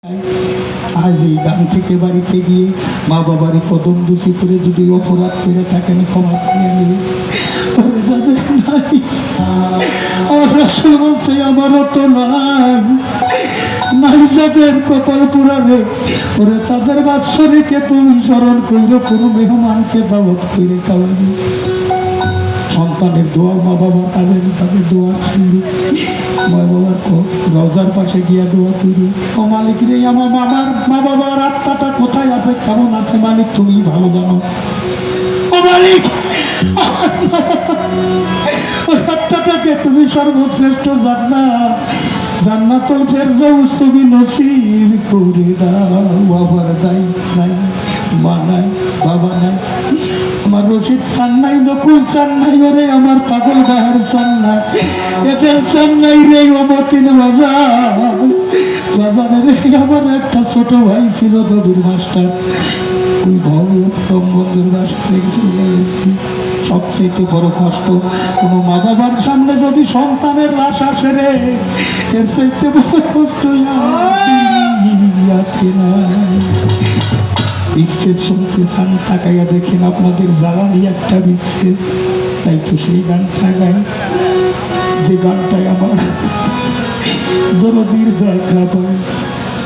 আজ এই গান থেকে বাড়িতে গিয়ে মা বাবার কদম দোষী করে যদি অপরাধ করে থাকেন ক্ষমা করে নেবে। আমার রাসূল বলছে আমারও তো নাই যাদের কপাল পুরাবে ওরে তাদের বাৎসরিকে তুমি স্মরণ কইরো, কোনো মেহমানকে দাওয়াত করে খাওয়াবে। সন্তানের দোয়া মা বাবা তাদের দোয়া শুনবে, মা বাবার রওজার পাশে গিয়া দোয়া করি, ও মালিক রে আমার মা বাবার আত্মাটা কোথায় আছে, কেমন আছে মালিক তুমি ভালো জানো। ও মালিক ওই আত্মাটাকে তুমি সর্বশ্রেষ্ঠ জান্নাতুল ফেরদাউস তুমি নসিব করে দাও। বাবার দাই নাই, মা নাই, বাবা নাই, আমার রশিদ চান নাই, নকুল চান নাই, ওরে আমার পাগল বাহার চান না, এদের চান নাই রে অমতিন বাজারে রে। আমার একটা ছোট ভাই ছিল দদুর মাস্টার, ওই ভগতম বন্ধুর বাসাতে চলে গেছি। সবচেয়ে বড় কষ্ট কোনো মা বাবার সামনে যদি সন্তানের লাশ আসে রে, এর চাইতে বড় কষ্ট বিচ্ছেদ শুনতে চান, তাকাইয়া দেখেন আপনাদের জ্বালানি একটা বিচ্ছেদ। তাই তো সেই গানটা গাই, যে গানটাই আমার দরদির দেখা পায়।